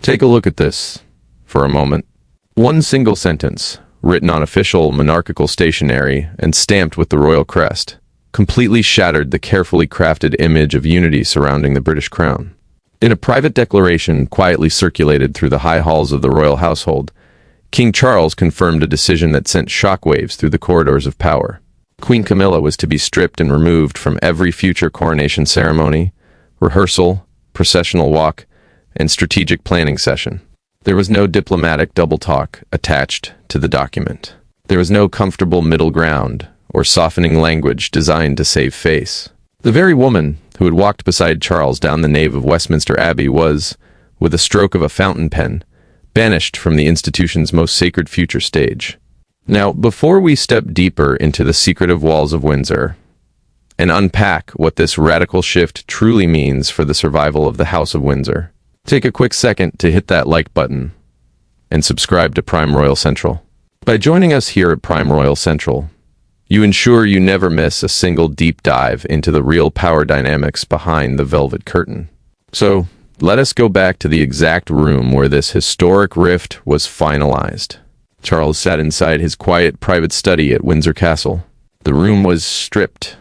Take a look at this for a moment. One single sentence, written on official monarchical stationery and stamped with the royal crest, completely shattered the carefully crafted image of unity surrounding the British crown. In a private declaration quietly circulated through the high halls of the royal household, King Charles confirmed a decision that sent shockwaves through the corridors of power. Queen Camilla was to be stripped and removed from every future coronation ceremony, rehearsal, processional walk, and strategic planning session. There was no diplomatic double talk attached to the document. There was no comfortable middle ground or softening language designed to save face. The very woman who had walked beside Charles down the nave of Westminster Abbey was, with a stroke of a fountain pen, banished from the institution's most sacred future stage. Now, before we step deeper into the secretive walls of Windsor and unpack what this radical shift truly means for the survival of the House of Windsor, take a quick second to hit that like button and subscribe to Prime Royal Central. By joining us here at Prime Royal Central, you ensure you never miss a single deep dive into the real power dynamics behind the velvet curtain. So, let us go back to the exact room where this historic rift was finalized. Charles sat inside his quiet private study at Windsor Castle. The room was stripped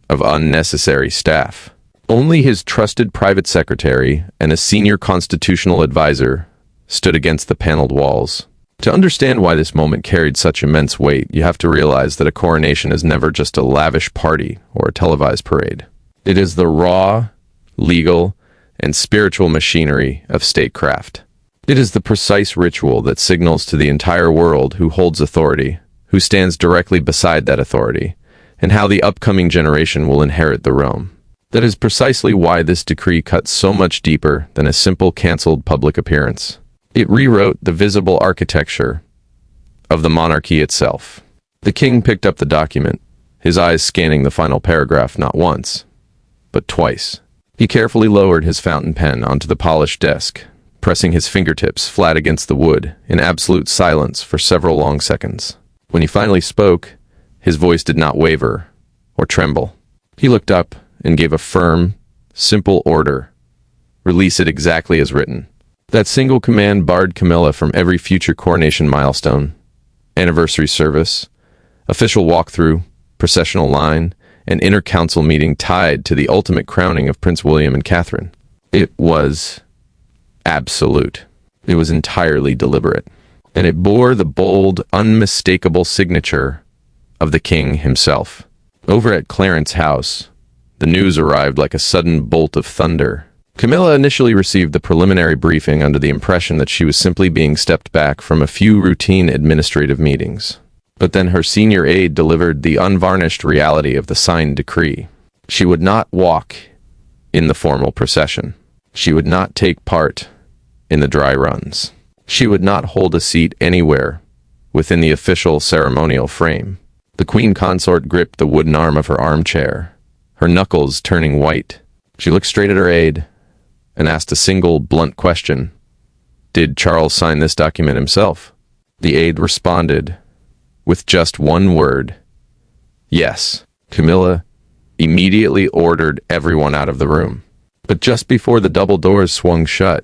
of unnecessary staff. Only his trusted private secretary and a senior constitutional advisor stood against the paneled walls. To understand why this moment carried such immense weight, you have to realize that a coronation is never just a lavish party or a televised parade. It is the raw, legal, and spiritual machinery of statecraft. It is the precise ritual that signals to the entire world who holds authority, who stands directly beside that authority, and how the upcoming generation will inherit the realm. That is precisely why this decree cuts so much deeper than a simple cancelled public appearance. It rewrote the visible architecture of the monarchy itself. The king picked up the document, his eyes scanning the final paragraph not once, but twice. He carefully lowered his fountain pen onto the polished desk, pressing his fingertips flat against the wood in absolute silence for several long seconds. When he finally spoke, his voice did not waver or tremble. He looked up and gave a firm, simple order. Release it exactly as written. That single command barred Camilla from every future coronation milestone, anniversary service, official walkthrough, processional line, and inner council meeting tied to the ultimate crowning of Prince William and Catherine. It was absolute. It was entirely deliberate. And it bore the bold, unmistakable signature of the king himself. Over at Clarence's house, the news arrived like a sudden bolt of thunder. Camilla initially received the preliminary briefing under the impression that she was simply being stepped back from a few routine administrative meetings. But then her senior aide delivered the unvarnished reality of the signed decree. She would not walk in the formal procession. She would not take part in the dry runs. She would not hold a seat anywhere within the official ceremonial frame. The queen consort gripped the wooden arm of her armchair, her knuckles turning white. She looked straight at her aide and asked a single blunt question. Did Charles sign this document himself? The aide responded with just one word. Yes. Camilla immediately ordered everyone out of the room. But just before the double doors swung shut,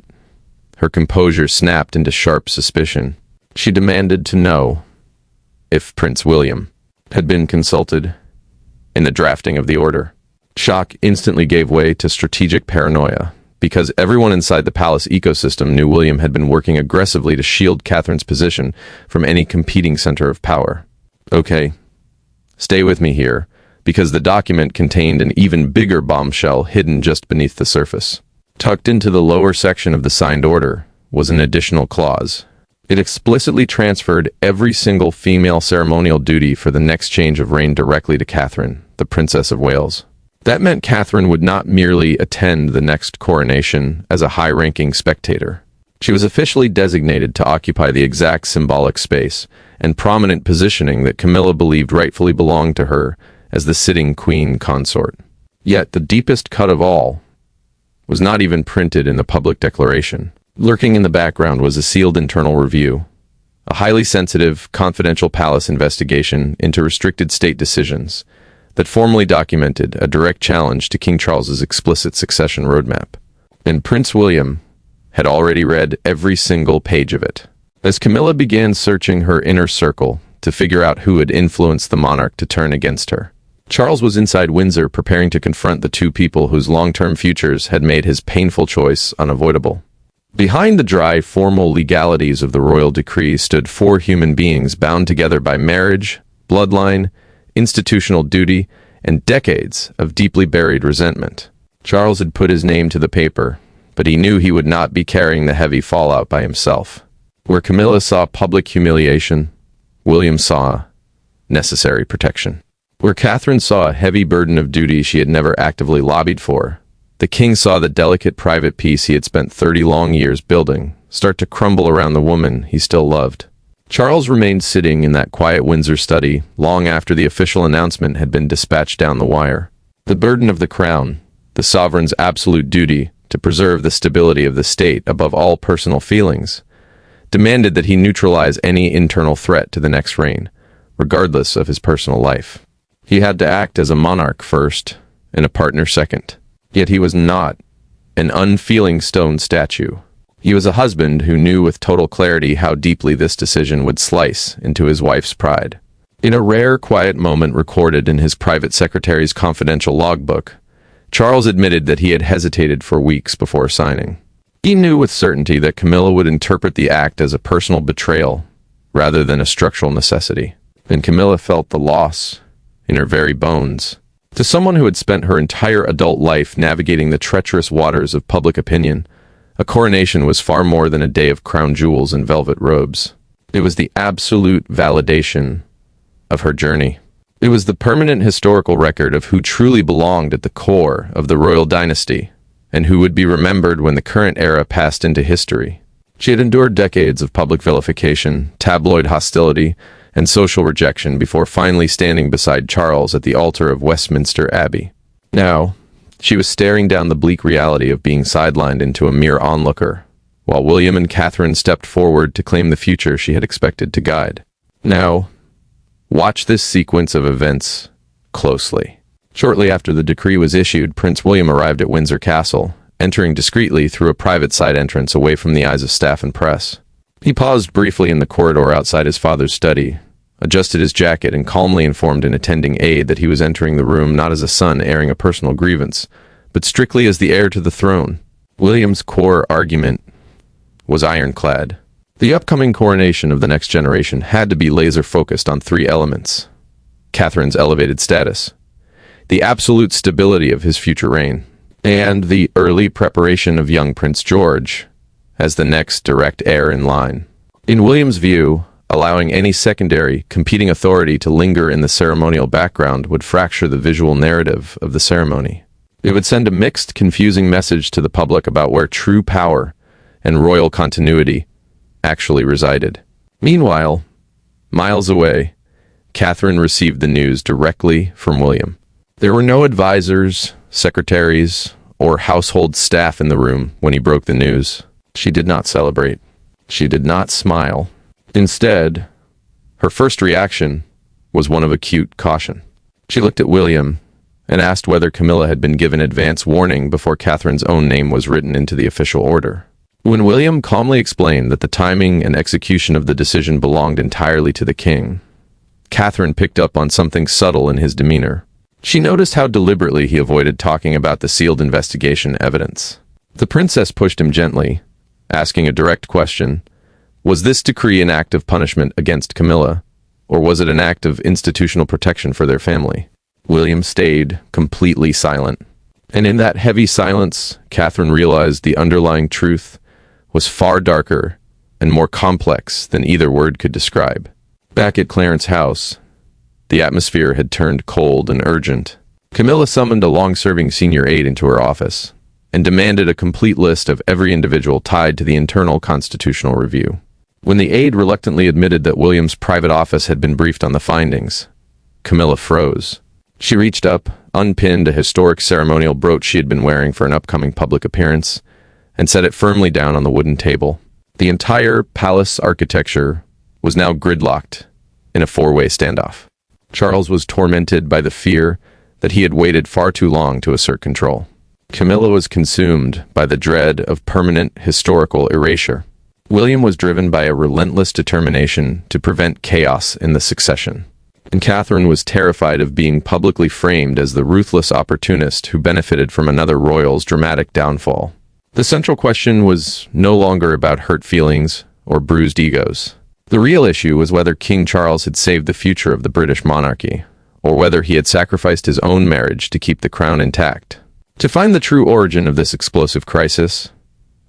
her composure snapped into sharp suspicion. She demanded to know if Prince William had been consulted in the drafting of the order. Shock instantly gave way to strategic paranoia, because everyone inside the palace ecosystem knew William had been working aggressively to shield Catherine's position from any competing center of power. Okay, stay with me here, because the document contained an even bigger bombshell hidden just beneath the surface. Tucked into the lower section of the signed order was an additional clause. It explicitly transferred every single female ceremonial duty for the next change of reign directly to Catherine, the Princess of Wales. That meant Catherine would not merely attend the next coronation as a high-ranking spectator. She was officially designated to occupy the exact symbolic space and prominent positioning that Camilla believed rightfully belonged to her as the sitting queen consort. Yet the deepest cut of all was not even printed in the public declaration. Lurking in the background was a sealed internal review, a highly sensitive, confidential palace investigation into restricted state decisions that formally documented a direct challenge to King Charles's explicit succession roadmap. And Prince William had already read every single page of it. As Camilla began searching her inner circle to figure out who had influenced the monarch to turn against her, Charles was inside Windsor preparing to confront the two people whose long-term futures had made his painful choice unavoidable. Behind the dry, formal legalities of the royal decree stood four human beings bound together by marriage, bloodline, institutional duty, and decades of deeply buried resentment. Charles had put his name to the paper, but he knew he would not be carrying the heavy fallout by himself. Where Camilla saw public humiliation, William saw necessary protection. Where Catherine saw a heavy burden of duty she had never actively lobbied for, the king saw the delicate private peace he had spent 30 long years building start to crumble around the woman he still loved. Charles remained sitting in that quiet Windsor study long after the official announcement had been dispatched down the wire. The burden of the crown, the sovereign's absolute duty to preserve the stability of the state above all personal feelings, demanded that he neutralize any internal threat to the next reign, regardless of his personal life. He had to act as a monarch first and a partner second. Yet he was not an unfeeling stone statue. He was a husband who knew with total clarity how deeply this decision would slice into his wife's pride. In a rare, quiet moment recorded in his private secretary's confidential logbook, Charles admitted that he had hesitated for weeks before signing. He knew with certainty that Camilla would interpret the act as a personal betrayal rather than a structural necessity, and Camilla felt the loss in her very bones. To someone who had spent her entire adult life navigating the treacherous waters of public opinion, a coronation was far more than a day of crown jewels and velvet robes. It was the absolute validation of her journey. It was the permanent historical record of who truly belonged at the core of the royal dynasty, and who would be remembered when the current era passed into history. She had endured decades of public vilification, tabloid hostility, and social rejection before finally standing beside Charles at the altar of Westminster Abbey. Now, she was staring down the bleak reality of being sidelined into a mere onlooker, while William and Catherine stepped forward to claim the future she had expected to guide. Now, watch this sequence of events closely. Shortly after the decree was issued, Prince William arrived at Windsor Castle, entering discreetly through a private side entrance away from the eyes of staff and press. He paused briefly in the corridor outside his father's study, adjusted his jacket, and calmly informed an attending aide that he was entering the room not as a son airing a personal grievance, but strictly as the heir to the throne. William's core argument was ironclad. The upcoming coronation of the next generation had to be laser-focused on three elements: Catherine's elevated status, the absolute stability of his future reign, and the early preparation of young Prince George as the next direct heir in line. In William's view, allowing any secondary, competing authority to linger in the ceremonial background would fracture the visual narrative of the ceremony. It would send a mixed, confusing message to the public about where true power and royal continuity actually resided. Meanwhile, miles away, Catherine received the news directly from William. There were no advisors, secretaries, or household staff in the room when he broke the news. She did not celebrate. She did not smile. Instead, her first reaction was one of acute caution. She looked at William and asked whether Camilla had been given advance warning before Catherine's own name was written into the official order. When William calmly explained that the timing and execution of the decision belonged entirely to the king, Catherine picked up on something subtle in his demeanor. She noticed how deliberately he avoided talking about the sealed investigation evidence. The princess pushed him gently, asking a direct question: was this decree an act of punishment against Camilla, or was it an act of institutional protection for their family? William stayed completely silent. And in that heavy silence, Catherine realized the underlying truth was far darker and more complex than either word could describe. Back at Clarence's house, the atmosphere had turned cold and urgent. Camilla summoned a long-serving senior aide into her office and demanded a complete list of every individual tied to the internal constitutional review. When the aide reluctantly admitted that William's private office had been briefed on the findings, Camilla froze. She reached up, unpinned a historic ceremonial brooch she had been wearing for an upcoming public appearance, and set it firmly down on the wooden table. The entire palace architecture was now gridlocked in a four-way standoff. Charles was tormented by the fear that he had waited far too long to assert control. Camilla was consumed by the dread of permanent historical erasure. William was driven by a relentless determination to prevent chaos in the succession, and Catherine was terrified of being publicly framed as the ruthless opportunist who benefited from another royal's dramatic downfall. The central question was no longer about hurt feelings or bruised egos. The real issue was whether King Charles had saved the future of the British monarchy, or whether he had sacrificed his own marriage to keep the crown intact. To find the true origin of this explosive crisis,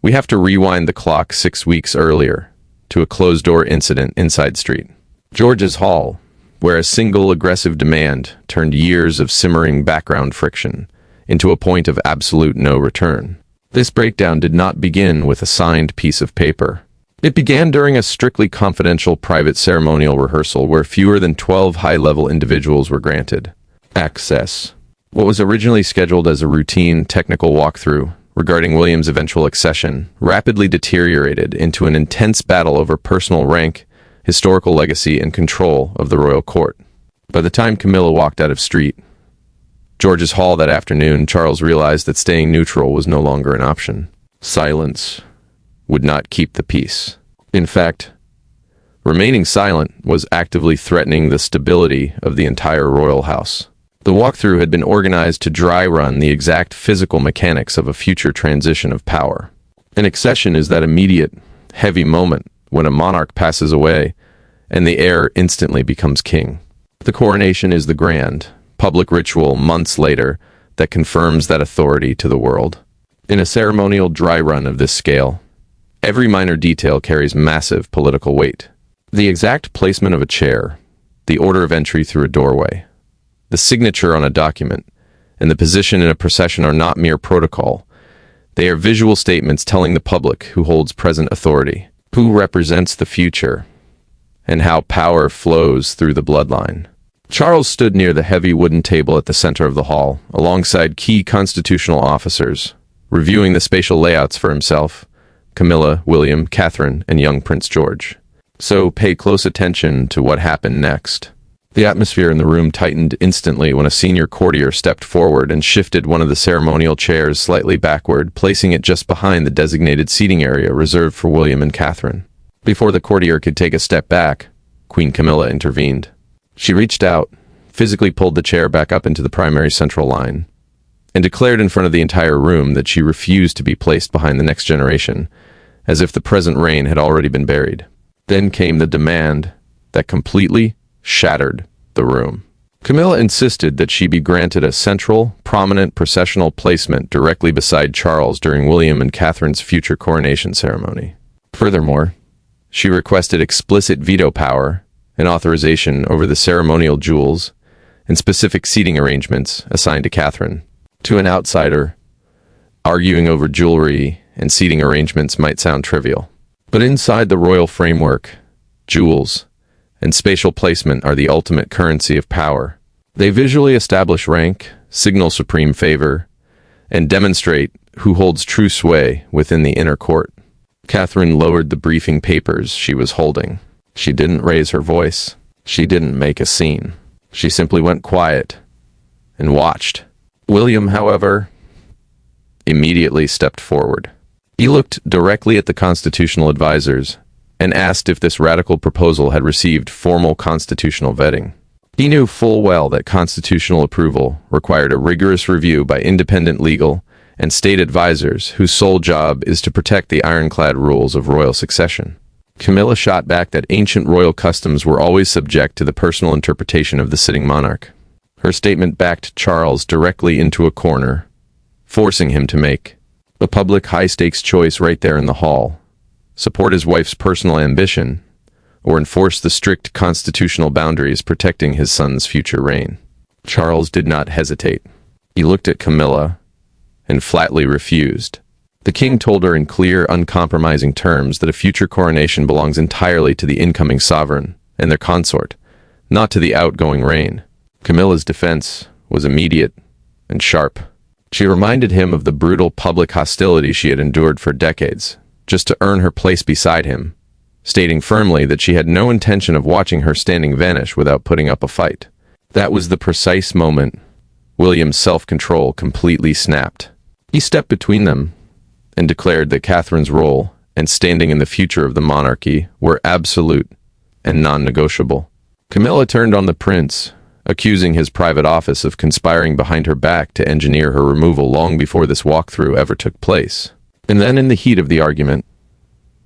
we have to rewind the clock 6 weeks earlier to a closed-door incident inside Street George's Hall, where a single aggressive demand turned years of simmering background friction into a point of absolute no return. This breakdown did not begin with a signed piece of paper. It began during a strictly confidential private ceremonial rehearsal where fewer than 12 high-level individuals were granted access. What was originally scheduled as a routine technical walkthrough regarding William's eventual accession rapidly deteriorated into an intense battle over personal rank, historical legacy, and control of the royal court. By the time Camilla walked out of Street George's Hall that afternoon, Charles realized that staying neutral was no longer an option. Silence would not keep the peace. In fact, remaining silent was actively threatening the stability of the entire royal house. The walkthrough had been organized to dry run the exact physical mechanics of a future transition of power. An accession is that immediate, heavy moment when a monarch passes away and the heir instantly becomes king. The coronation is the grand, public ritual months later that confirms that authority to the world. In a ceremonial dry run of this scale, every minor detail carries massive political weight. The exact placement of a chair, the order of entry through a doorway, the signature on a document, and the position in a procession are not mere protocol. They are visual statements telling the public who holds present authority, who represents the future, and how power flows through the bloodline. Charles stood near the heavy wooden table at the center of the hall, alongside key constitutional officers, reviewing the spatial layouts for himself, Camilla, William, Catherine, and young Prince George. So pay close attention to what happened next. The atmosphere in the room tightened instantly when a senior courtier stepped forward and shifted one of the ceremonial chairs slightly backward, placing it just behind the designated seating area reserved for William and Catherine. Before the courtier could take a step back, Queen Camilla intervened. She reached out, physically pulled the chair back up into the primary central line, and declared in front of the entire room that she refused to be placed behind the next generation, as if the present reign had already been buried. Then came the demand that completely shattered the room. Camilla insisted that she be granted a central, prominent processional placement directly beside Charles during William and Catherine's future coronation ceremony. Furthermore, she requested explicit veto power and authorization over the ceremonial jewels and specific seating arrangements assigned to Catherine. To an outsider, arguing over jewelry and seating arrangements might sound trivial. But inside the royal framework, jewels and spatial placement are the ultimate currency of power. They visually establish rank, signal supreme favor, and demonstrate who holds true sway within the inner court. Catherine lowered the briefing papers she was holding. She didn't raise her voice. She didn't make a scene. She simply went quiet and watched. William, however, immediately stepped forward. He looked directly at the constitutional advisors and asked if this radical proposal had received formal constitutional vetting. He knew full well that constitutional approval required a rigorous review by independent legal and state advisors whose sole job is to protect the ironclad rules of royal succession. Camilla shot back that ancient royal customs were always subject to the personal interpretation of the sitting monarch. Her statement backed Charles directly into a corner, forcing him to make a public high-stakes choice right there in the hall: support his wife's personal ambition, or enforce the strict constitutional boundaries protecting his son's future reign. Charles did not hesitate. He looked at Camilla and flatly refused. The king told her in clear, uncompromising terms that a future coronation belongs entirely to the incoming sovereign and their consort, not to the outgoing reign. Camilla's defense was immediate and sharp. She reminded him of the brutal public hostility she had endured for decades, just to earn her place beside him, stating firmly that she had no intention of watching her standing vanish without putting up a fight. That was the precise moment William's self-control completely snapped. He stepped between them and declared that Catherine's role and standing in the future of the monarchy were absolute and non-negotiable. Camilla turned on the prince, accusing his private office of conspiring behind her back to engineer her removal long before this walkthrough ever took place. And then, in the heat of the argument,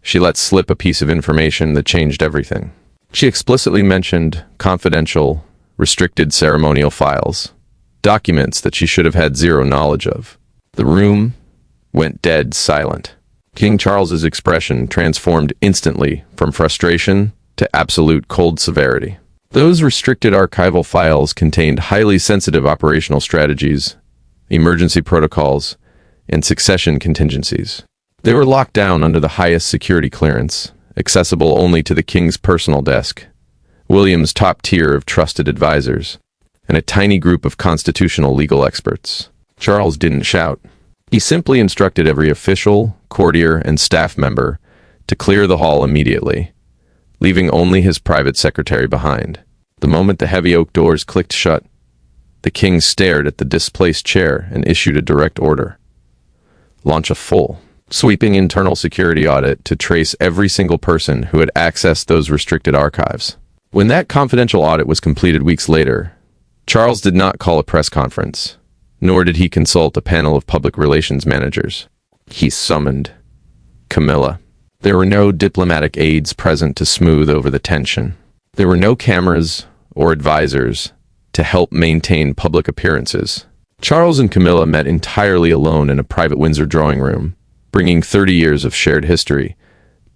she let slip a piece of information that changed everything. She explicitly mentioned confidential, restricted ceremonial files, documents that she should have had zero knowledge of. The room went dead silent. King Charles's expression transformed instantly from frustration to absolute cold severity. Those restricted archival files contained highly sensitive operational strategies, emergency protocols, and succession contingencies. They were locked down under the highest security clearance, accessible only to the king's personal desk, William's top tier of trusted advisors, and a tiny group of constitutional legal experts. Charles didn't shout. He simply instructed every official, courtier, and staff member to clear the hall immediately, leaving only his private secretary behind. The moment the heavy oak doors clicked shut, the king stared at the displaced chair and issued a direct order. Launch a full, sweeping internal security audit to trace every single person who had accessed those restricted archives. When that confidential audit was completed weeks later, Charles did not call a press conference, nor did he consult a panel of public relations managers. He summoned Camilla. There were no diplomatic aides present to smooth over the tension. There were no cameras or advisors to help maintain public appearances. Charles and Camilla met entirely alone in a private Windsor drawing room, bringing 30 years of shared history,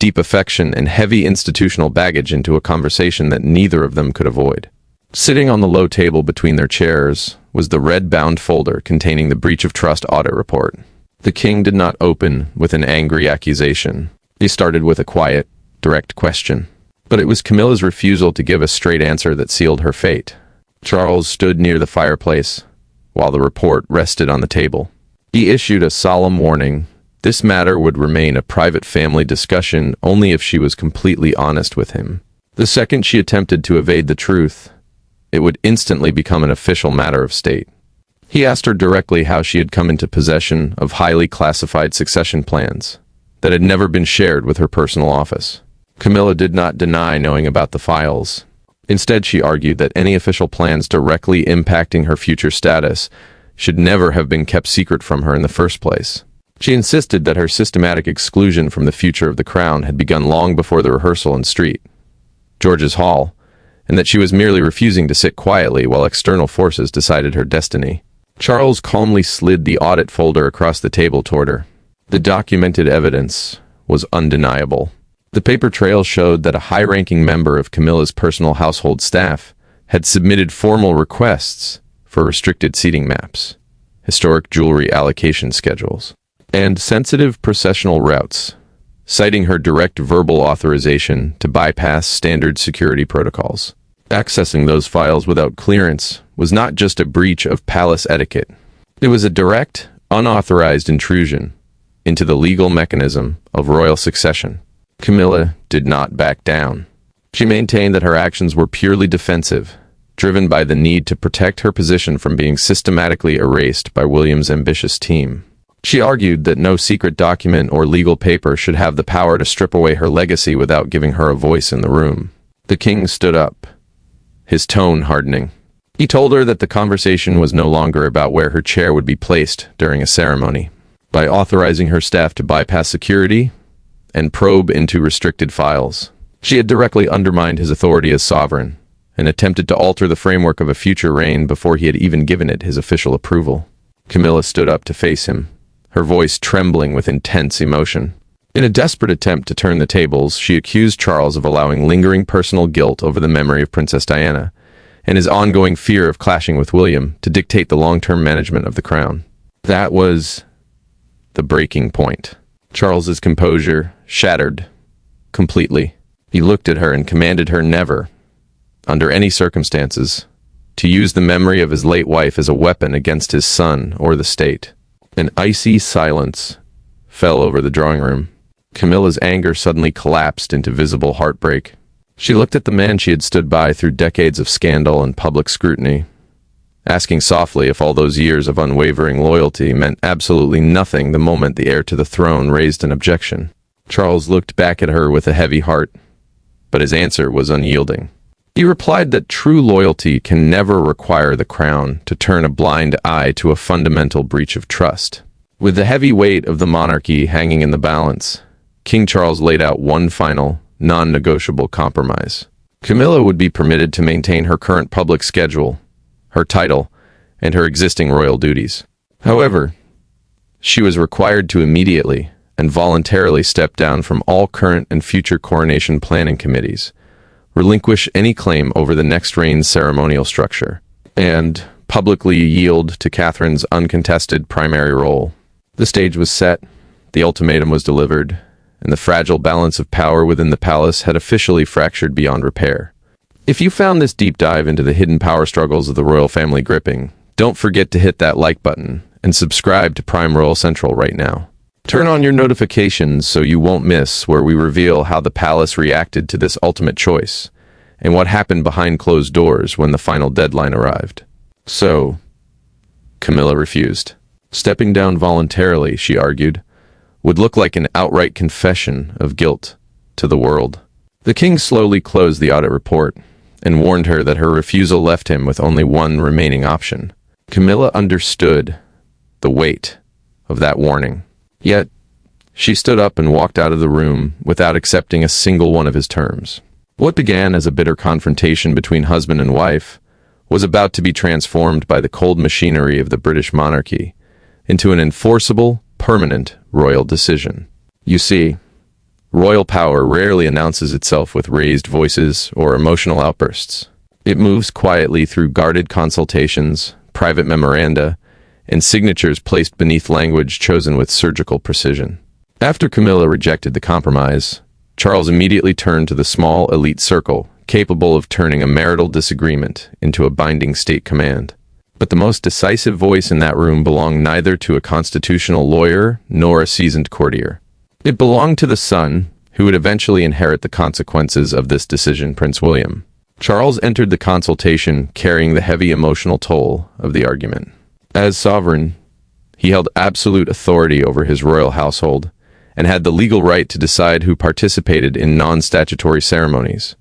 deep affection, and heavy institutional baggage into a conversation that neither of them could avoid. Sitting on the low table between their chairs was the red-bound folder containing the breach of trust audit report. The king did not open with an angry accusation. He started with a quiet, direct question. But it was Camilla's refusal to give a straight answer that sealed her fate. Charles stood near the fireplace, while the report rested on the table. He issued a solemn warning. This matter would remain a private family discussion only if she was completely honest with him. The second she attempted to evade the truth, it would instantly become an official matter of state. He asked her directly how she had come into possession of highly classified succession plans that had never been shared with her personal office. Camilla did not deny knowing about the files. Instead, she argued that any official plans directly impacting her future status should never have been kept secret from her in the first place. She insisted that her systematic exclusion from the future of the crown had begun long before the rehearsal in St. George's Hall, and that she was merely refusing to sit quietly while external forces decided her destiny. Charles calmly slid the audit folder across the table toward her. The documented evidence was undeniable. The paper trail showed that a high-ranking member of Camilla's personal household staff had submitted formal requests for restricted seating maps, historic jewelry allocation schedules, and sensitive processional routes, citing her direct verbal authorization to bypass standard security protocols. Accessing those files without clearance was not just a breach of palace etiquette. It was a direct, unauthorized intrusion into the legal mechanism of royal succession. Camilla did not back down. She maintained that her actions were purely defensive, driven by the need to protect her position from being systematically erased by William's ambitious team. She argued that no secret document or legal paper should have the power to strip away her legacy without giving her a voice in the room. The king stood up, his tone hardening. He told her that the conversation was no longer about where her chair would be placed during a ceremony. By authorizing her staff to bypass security and probe into restricted files, she had directly undermined his authority as sovereign and attempted to alter the framework of a future reign before he had even given it his official approval. Camilla stood up to face him, her voice trembling with intense emotion. In a desperate attempt to turn the tables, she accused Charles of allowing lingering personal guilt over the memory of Princess Diana and his ongoing fear of clashing with William to dictate the long-term management of the crown. That was the breaking point. Charles's composure shattered completely. He looked at her and commanded her never, under any circumstances, to use the memory of his late wife as a weapon against his son or the state. An icy silence fell over the drawing room. Camilla's anger suddenly collapsed into visible heartbreak. She looked at the man she had stood by through decades of scandal and public scrutiny, asking softly if all those years of unwavering loyalty meant absolutely nothing the moment the heir to the throne raised an objection. Charles looked back at her with a heavy heart, but his answer was unyielding. He replied that true loyalty can never require the crown to turn a blind eye to a fundamental breach of trust. With the heavy weight of the monarchy hanging in the balance, King Charles laid out one final, non-negotiable compromise. Camilla would be permitted to maintain her current public schedule, her title, and her existing royal duties. However, she was required to immediately and voluntarily step down from all current and future coronation planning committees, relinquish any claim over the next reign's ceremonial structure, and publicly yield to Catherine's uncontested primary role. The stage was set, the ultimatum was delivered, and the fragile balance of power within the palace had officially fractured beyond repair. If you found this deep dive into the hidden power struggles of the royal family gripping, don't forget to hit that like button and subscribe to Prime Royal Central right now. Turn on your notifications so you won't miss where we reveal how the palace reacted to this ultimate choice and what happened behind closed doors when the final deadline arrived. So, Camilla refused. Stepping down voluntarily, she argued, would look like an outright confession of guilt to the world. The king slowly closed the audit report and warned her that her refusal left him with only one remaining option. Camilla understood the weight of that warning. Yet, she stood up and walked out of the room without accepting a single one of his terms. What began as a bitter confrontation between husband and wife was about to be transformed by the cold machinery of the British monarchy into an enforceable, permanent royal decision. You see, royal power rarely announces itself with raised voices or emotional outbursts. It moves quietly through guarded consultations, private memoranda, and signatures placed beneath language chosen with surgical precision. After Camilla rejected the compromise, Charles immediately turned to the small elite circle, capable of turning a marital disagreement into a binding state command. But the most decisive voice in that room belonged neither to a constitutional lawyer nor a seasoned courtier. It belonged to the son who would eventually inherit the consequences of this decision, Prince William. Charles entered the consultation carrying the heavy emotional toll of the argument. As sovereign, he held absolute authority over his royal household and had the legal right to decide who participated in non-statutory ceremonies,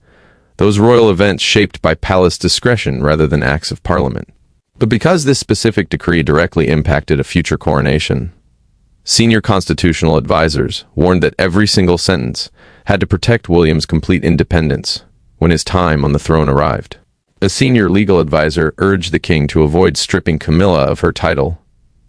those royal events shaped by palace discretion rather than acts of parliament. But because this specific decree directly impacted a future coronation, senior constitutional advisors warned that every single sentence had to protect William's complete independence when his time on the throne arrived. A senior legal advisor urged the king to avoid stripping Camilla of her title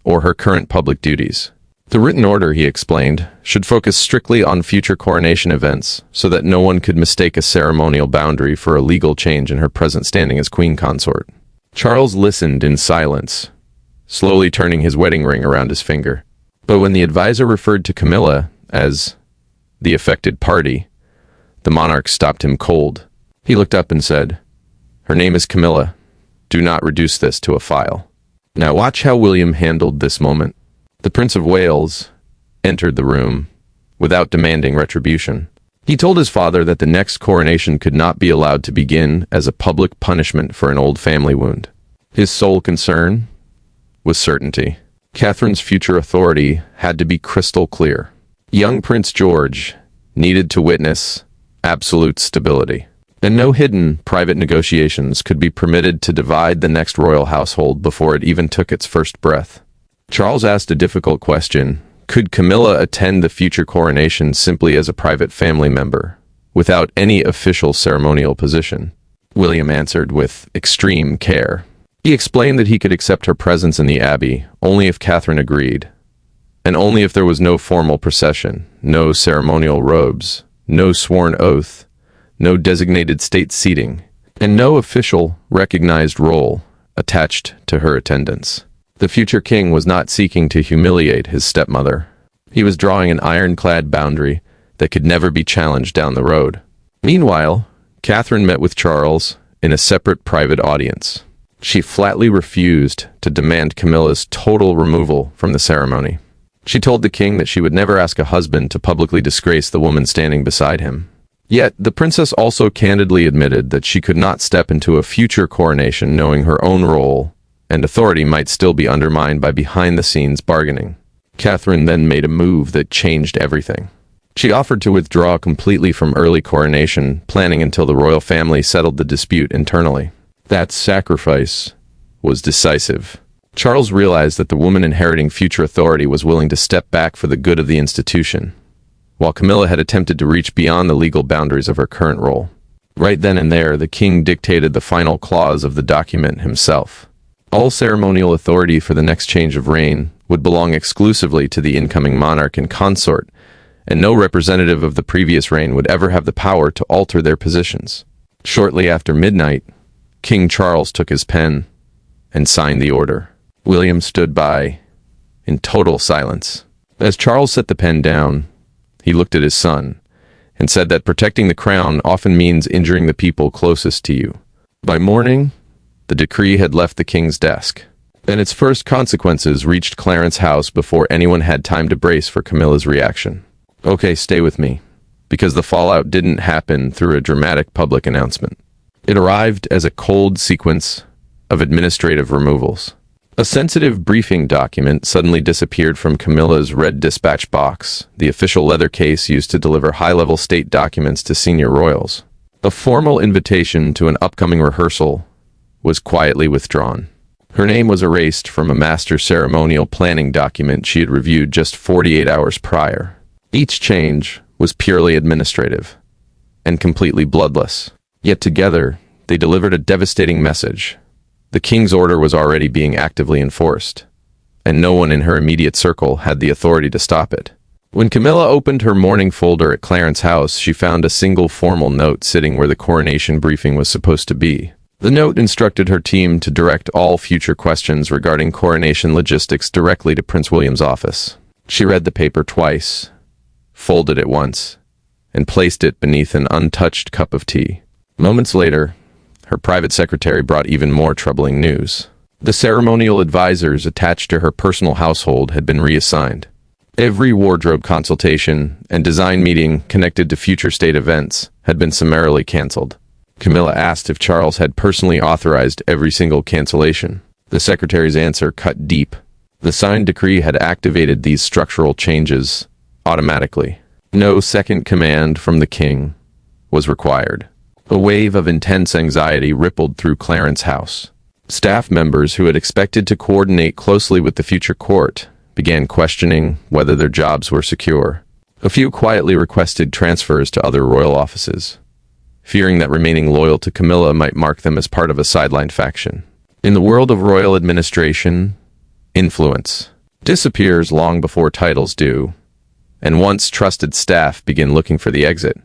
or her current public duties. The written order, he explained, should focus strictly on future coronation events so that no one could mistake a ceremonial boundary for a legal change in her present standing as queen consort. Charles listened in silence, slowly turning his wedding ring around his finger. But when the advisor referred to Camilla as the affected party, the monarch stopped him cold. He looked up and said, "Her name is Camilla. Do not reduce this to a file." Now watch how William handled this moment. The Prince of Wales entered the room without demanding retribution. He told his father that the next coronation could not be allowed to begin as a public punishment for an old family wound. His sole concern was certainty. Catherine's future authority had to be crystal clear. Young Prince George needed to witness absolute stability, and no hidden private negotiations could be permitted to divide the next royal household before it even took its first breath. Charles asked a difficult question. Could Camilla attend the future coronation simply as a private family member, without any official ceremonial position? William answered with extreme care. He explained that he could accept her presence in the abbey only if Catherine agreed, and only if there was no formal procession, no ceremonial robes, no sworn oath, no designated state seating, and no official recognized role attached to her attendance. The future king was not seeking to humiliate his stepmother. He was drawing an ironclad boundary that could never be challenged down the road. Meanwhile, Catherine met with Charles in a separate private audience. She flatly refused to demand Camilla's total removal from the ceremony. She told the king that she would never ask a husband to publicly disgrace the woman standing beside him. Yet, the princess also candidly admitted that she could not step into a future coronation knowing her own role and authority might still be undermined by behind-the-scenes bargaining. Catherine then made a move that changed everything. She offered to withdraw completely from early coronation planning until the royal family settled the dispute internally. That sacrifice was decisive. Charles realized that the woman inheriting future authority was willing to step back for the good of the institution, while Camilla had attempted to reach beyond the legal boundaries of her current role. Right then and there, the king dictated the final clause of the document himself. All ceremonial authority for the next change of reign would belong exclusively to the incoming monarch and consort, and no representative of the previous reign would ever have the power to alter their positions. Shortly after midnight, King Charles took his pen and signed the order. William stood by in total silence. As Charles set the pen down, he looked at his son and said that protecting the crown often means injuring the people closest to you. By morning, the decree had left the king's desk, and its first consequences reached Clarence's house before anyone had time to brace for Camilla's reaction. Okay, stay with me, because the fallout didn't happen through a dramatic public announcement. It arrived as a cold sequence of administrative removals. A sensitive briefing document suddenly disappeared from Camilla's red dispatch box, the official leather case used to deliver high-level state documents to senior royals. A formal invitation to an upcoming rehearsal was quietly withdrawn. Her name was erased from a master ceremonial planning document she had reviewed just 48 hours prior. Each change was purely administrative and completely bloodless. Yet together, they delivered a devastating message. The king's order was already being actively enforced, and no one in her immediate circle had the authority to stop it. When Camilla opened her morning folder at Clarence's house, she found a single formal note sitting where the coronation briefing was supposed to be. The note instructed her team to direct all future questions regarding coronation logistics directly to Prince William's office. She read the paper twice, folded it once, and placed it beneath an untouched cup of tea. Moments later, her private secretary brought even more troubling news. The ceremonial advisors attached to her personal household had been reassigned. Every wardrobe consultation and design meeting connected to future state events had been summarily canceled. Camilla asked if Charles had personally authorized every single cancellation. The secretary's answer cut deep. The signed decree had activated these structural changes automatically. No second command from the king was required. A wave of intense anxiety rippled through Clarence's house. Staff members who had expected to coordinate closely with the future court began questioning whether their jobs were secure. A few quietly requested transfers to other royal offices, fearing that remaining loyal to Camilla might mark them as part of a sidelined faction. In the world of royal administration, influence disappears long before titles do, and once trusted staff begin looking for the exit,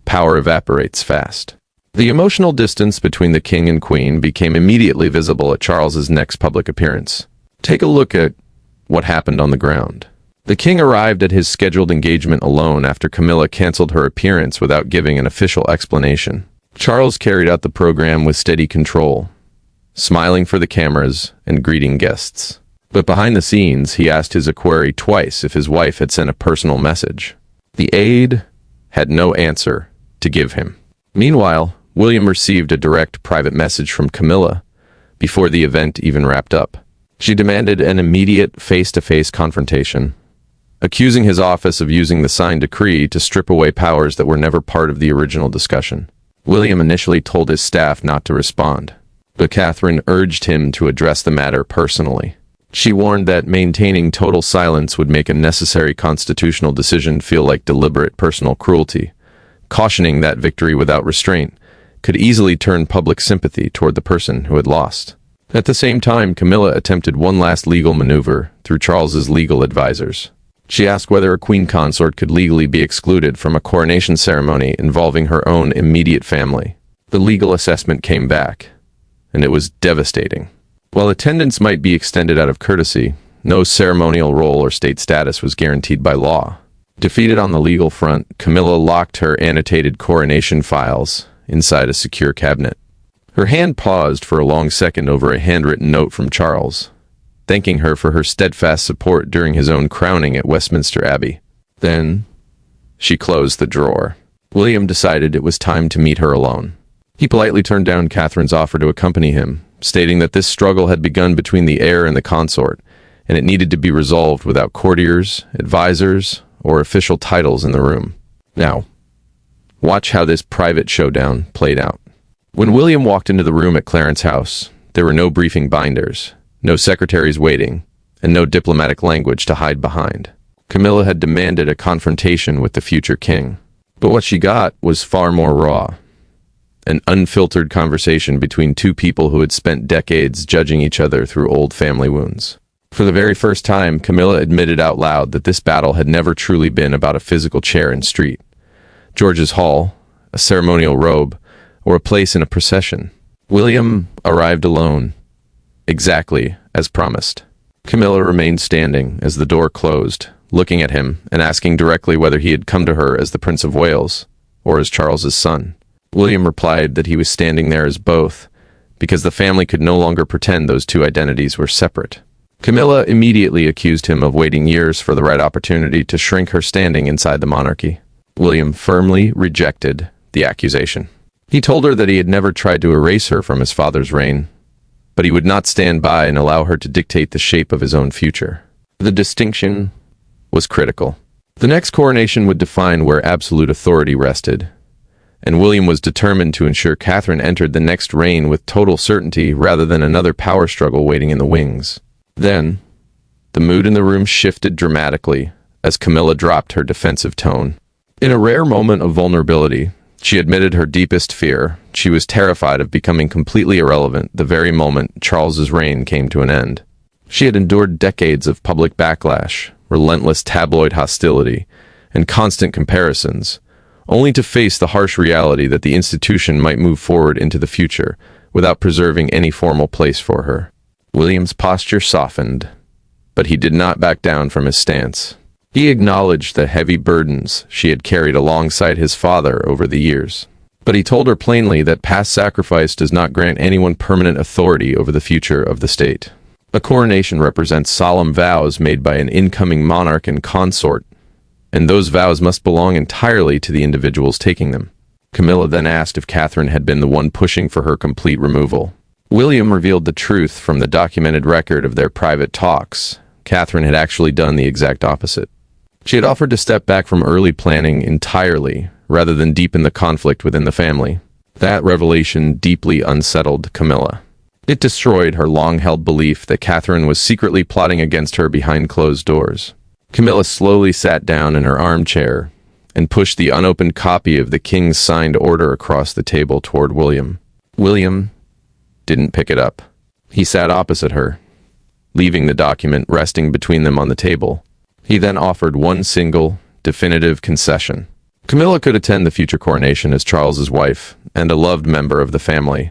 power evaporates fast. The emotional distance between the king and queen became immediately visible at Charles's next public appearance. Take a look at what happened on the ground. The king arrived at his scheduled engagement alone after Camilla canceled her appearance without giving an official explanation. Charles carried out the program with steady control, smiling for the cameras and greeting guests. But behind the scenes, he asked his equerry twice if his wife had sent a personal message. The aide had no answer to give him. Meanwhile, William received a direct private message from Camilla before the event even wrapped up. She demanded an immediate face-to-face confrontation, accusing his office of using the signed decree to strip away powers that were never part of the original discussion. William initially told his staff not to respond, but Catherine urged him to address the matter personally. She warned that maintaining total silence would make a necessary constitutional decision feel like deliberate personal cruelty, cautioning that victory without restraint could easily turn public sympathy toward the person who had lost. At the same time, Camilla attempted one last legal maneuver through Charles's legal advisors. She asked whether a queen consort could legally be excluded from a coronation ceremony involving her own immediate family. The legal assessment came back, and it was devastating. While attendance might be extended out of courtesy, no ceremonial role or state status was guaranteed by law. Defeated on the legal front, Camilla locked her annotated coronation files inside a secure cabinet. Her hand paused for a long second over a handwritten note from Charles, thanking her for her steadfast support during his own crowning at Westminster Abbey. Then, she closed the drawer. William decided it was time to meet her alone. He politely turned down Catherine's offer to accompany him, stating that this struggle had begun between the heir and the consort, and it needed to be resolved without courtiers, advisors, or official titles in the room. Now, watch how this private showdown played out. When William walked into the room at Clarence House, there were no briefing binders, no secretaries waiting, and no diplomatic language to hide behind. Camilla had demanded a confrontation with the future king. But what she got was far more raw. An unfiltered conversation between two people who had spent decades judging each other through old family wounds. For the very first time, Camilla admitted out loud that this battle had never truly been about a physical chair and street, George's hall, a ceremonial robe, or a place in a procession. William arrived alone, exactly as promised. Camilla remained standing as the door closed, looking at him and asking directly whether he had come to her as the Prince of Wales or as Charles's son. William replied that he was standing there as both, because the family could no longer pretend those two identities were separate. Camilla immediately accused him of waiting years for the right opportunity to shrink her standing inside the monarchy. William firmly rejected the accusation. He told her that he had never tried to erase her from his father's reign, but he would not stand by and allow her to dictate the shape of his own future. The distinction was critical. The next coronation would define where absolute authority rested, and William was determined to ensure Catherine entered the next reign with total certainty rather than another power struggle waiting in the wings. Then, the mood in the room shifted dramatically as Camilla dropped her defensive tone. In a rare moment of vulnerability, she admitted her deepest fear. She was terrified of becoming completely irrelevant the very moment Charles's reign came to an end. She had endured decades of public backlash, relentless tabloid hostility, and constant comparisons, only to face the harsh reality that the institution might move forward into the future without preserving any formal place for her. William's posture softened, but he did not back down from his stance. He acknowledged the heavy burdens she had carried alongside his father over the years. But he told her plainly that past sacrifice does not grant anyone permanent authority over the future of the state. A coronation represents solemn vows made by an incoming monarch and consort, and those vows must belong entirely to the individuals taking them. Camilla then asked if Catherine had been the one pushing for her complete removal. William revealed the truth from the documented record of their private talks. Catherine had actually done the exact opposite. She had offered to step back from early planning entirely, rather than deepen the conflict within the family. That revelation deeply unsettled Camilla. It destroyed her long-held belief that Catherine was secretly plotting against her behind closed doors. Camilla slowly sat down in her armchair and pushed the unopened copy of the king's signed order across the table toward William. William didn't pick it up. He sat opposite her, leaving the document resting between them on the table. He then offered one single, definitive concession. Camilla could attend the future coronation as Charles's wife and a loved member of the family,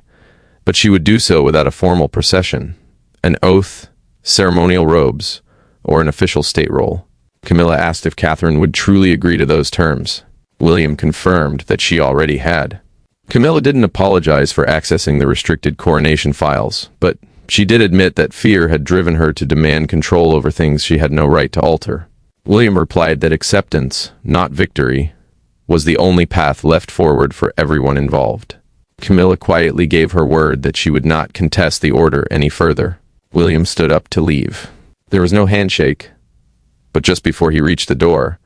but she would do so without a formal procession, an oath, ceremonial robes, or an official state role. Camilla asked if Catherine would truly agree to those terms. William confirmed that she already had. Camilla didn't apologize for accessing the restricted coronation files, but she did admit that fear had driven her to demand control over things she had no right to alter. William replied that acceptance, not victory, was the only path left forward for everyone involved. Camilla quietly gave her word that she would not contest the order any further. William stood up to leave. There was no handshake, but just before he reached the door,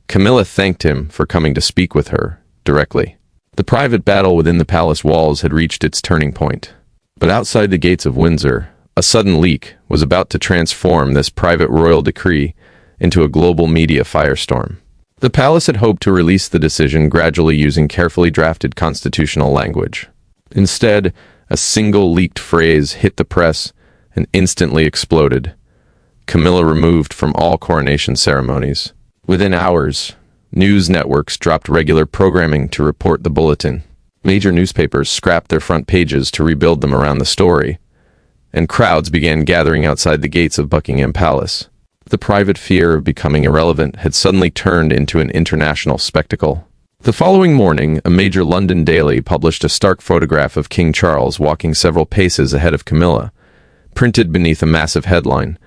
Camilla thanked him for coming to speak with her directly. The private battle within the palace walls had reached its turning point. But outside the gates of Windsor, a sudden leak was about to transform this private royal decree into a global media firestorm. The palace had hoped to release the decision gradually using carefully drafted constitutional language. Instead, a single leaked phrase hit the press and instantly exploded. Camilla removed from all coronation ceremonies. Within hours, news networks dropped regular programming to report the bulletin. Major newspapers scrapped their front pages to rebuild them around the story, and crowds began gathering outside the gates of Buckingham Palace. The private fear of becoming irrelevant had suddenly turned into an international spectacle. The following morning, a major London daily published a stark photograph of King Charles walking several paces ahead of Camilla, printed beneath a massive headline,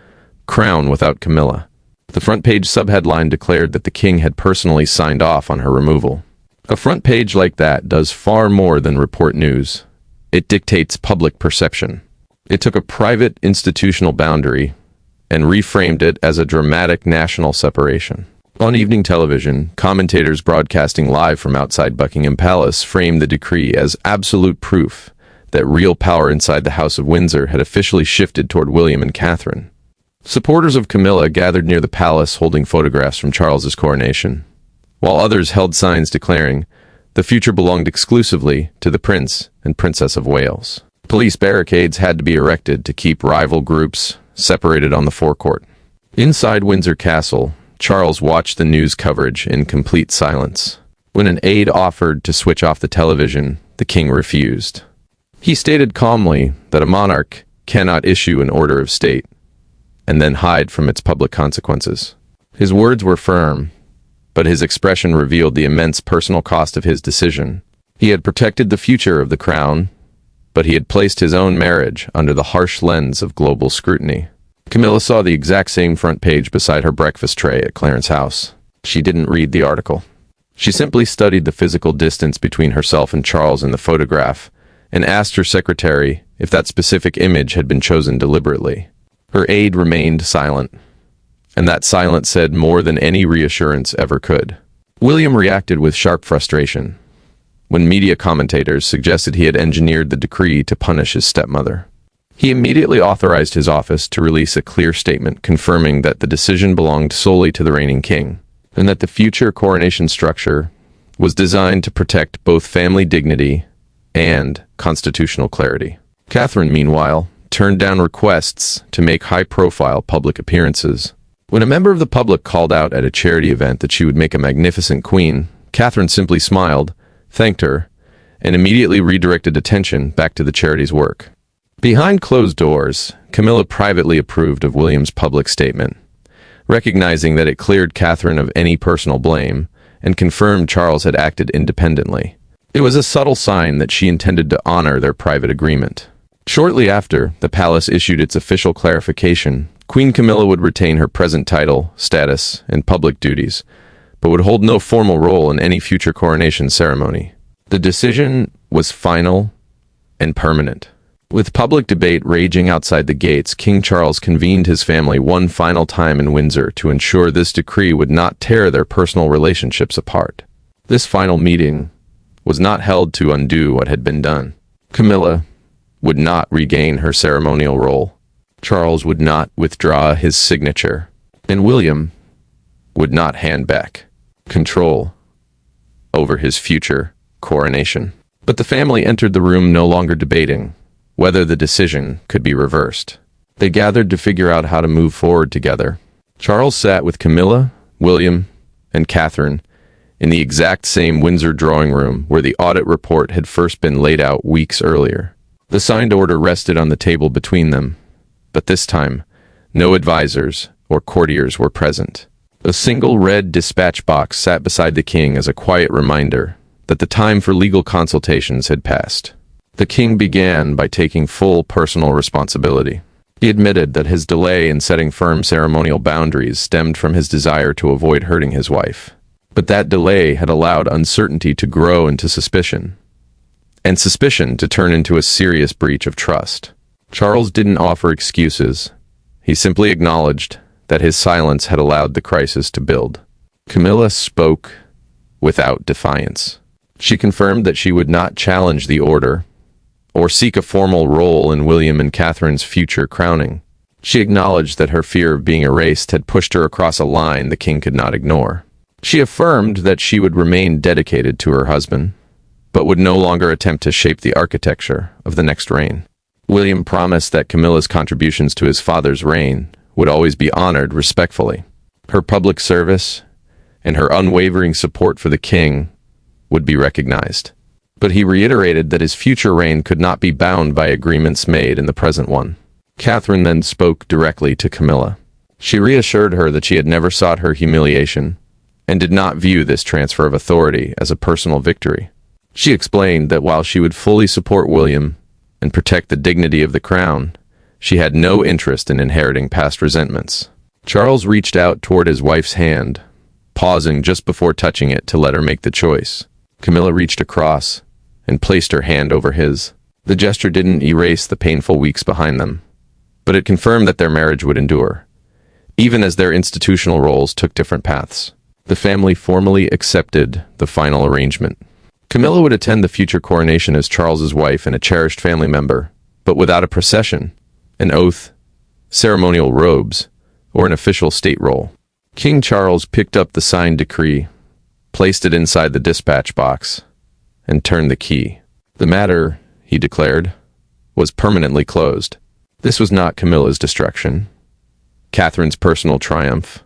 "Crown without Camilla." The front-page subheadline declared that the king had personally signed off on her removal. A front page like that does far more than report news. It dictates public perception. It took a private institutional boundary and reframed it as a dramatic national separation. On evening television, commentators broadcasting live from outside Buckingham Palace framed the decree as absolute proof that real power inside the House of Windsor had officially shifted toward William and Catherine. Supporters of Camilla gathered near the palace holding photographs from Charles's coronation, while others held signs declaring the future belonged exclusively to the Prince and Princess of Wales. Police barricades had to be erected to keep rival groups separated on the forecourt. Inside Windsor Castle, Charles watched the news coverage in complete silence. When an aide offered to switch off the television, the king refused. He stated calmly that a monarch cannot issue an order of state and then hide from its public consequences. His words were firm, but his expression revealed the immense personal cost of his decision. He had protected the future of the crown, but he had placed his own marriage under the harsh lens of global scrutiny. Camilla saw the exact same front page beside her breakfast tray at Clarence House. She didn't read the article. She simply studied the physical distance between herself and Charles in the photograph and asked her secretary if that specific image had been chosen deliberately. Her aide remained silent, and that silence said more than any reassurance ever could. William reacted with sharp frustration when media commentators suggested he had engineered the decree to punish his stepmother. He immediately authorized his office to release a clear statement confirming that the decision belonged solely to the reigning king, and that the future coronation structure was designed to protect both family dignity and constitutional clarity. Catherine, meanwhile, turned down requests to make high-profile public appearances. When a member of the public called out at a charity event that she would make a magnificent queen, Catherine simply smiled, thanked her, and immediately redirected attention back to the charity's work. Behind closed doors, Camilla privately approved of William's public statement, recognizing that it cleared Catherine of any personal blame and confirmed Charles had acted independently. It was a subtle sign that she intended to honor their private agreement. Shortly after the palace issued its official clarification, Queen Camilla would retain her present title, status, and public duties, but would hold no formal role in any future coronation ceremony. The decision was final and permanent. With public debate raging outside the gates, King Charles convened his family one final time in Windsor to ensure this decree would not tear their personal relationships apart. This final meeting was not held to undo what had been done. Camilla would not regain her ceremonial role. Charles would not withdraw his signature, and William would not hand back control over his future coronation. But the family entered the room no longer debating whether the decision could be reversed. They gathered to figure out how to move forward together. Charles sat with Camilla, William, and Catherine in the exact same Windsor drawing room where the audit report had first been laid out weeks earlier. The signed order rested on the table between them, but this time, no advisors or courtiers were present. A single red dispatch box sat beside the king as a quiet reminder that the time for legal consultations had passed. The king began by taking full personal responsibility. He admitted that his delay in setting firm ceremonial boundaries stemmed from his desire to avoid hurting his wife. But that delay had allowed uncertainty to grow into suspicion, and suspicion to turn into a serious breach of trust. Charles didn't offer excuses. He simply acknowledged that his silence had allowed the crisis to build. Camilla spoke without defiance. She confirmed that she would not challenge the order or seek a formal role in William and Catherine's future crowning. She acknowledged that her fear of being erased had pushed her across a line the king could not ignore. She affirmed that she would remain dedicated to her husband, but would no longer attempt to shape the architecture of the next reign. William promised that Camilla's contributions to his father's reign would always be honored respectfully. Her public service and her unwavering support for the king would be recognized. But he reiterated that his future reign could not be bound by agreements made in the present one. Catherine then spoke directly to Camilla. She reassured her that she had never sought her humiliation and did not view this transfer of authority as a personal victory. She explained that while she would fully support William and protect the dignity of the crown, she had no interest in inheriting past resentments. Charles reached out toward his wife's hand, pausing just before touching it to let her make the choice. Camilla reached across and placed her hand over his. The gesture didn't erase the painful weeks behind them, but it confirmed that their marriage would endure, even as their institutional roles took different paths. The family formally accepted the final arrangement. Camilla would attend the future coronation as Charles's wife and a cherished family member, but without a procession, an oath, ceremonial robes, or an official state role. King Charles picked up the signed decree, placed it inside the dispatch box, and turned the key. The matter, he declared, was permanently closed. This was not Camilla's destruction, Catherine's personal triumph,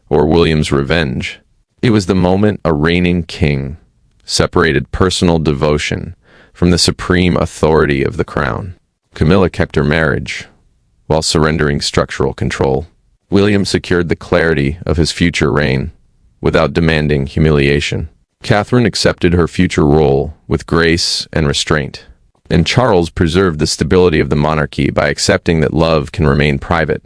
or William's revenge. It was the moment a reigning king separated personal devotion from the supreme authority of the crown. Camilla kept her marriage, while surrendering structural control. William secured the clarity of his future reign, without demanding humiliation. Catherine accepted her future role with grace and restraint, and Charles preserved the stability of the monarchy by accepting that love can remain private,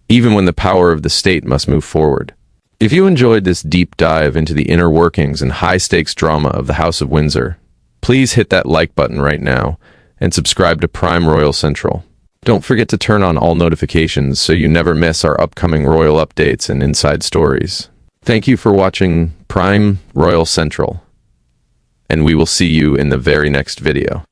even when the power of the state must move forward. If you enjoyed this deep dive into the inner workings and high-stakes drama of the House of Windsor, please hit that like button right now and subscribe to Prime Royal Central. Don't forget to turn on all notifications so you never miss our upcoming royal updates and inside stories. Thank you for watching Prime Royal Central, and we will see you in the very next video.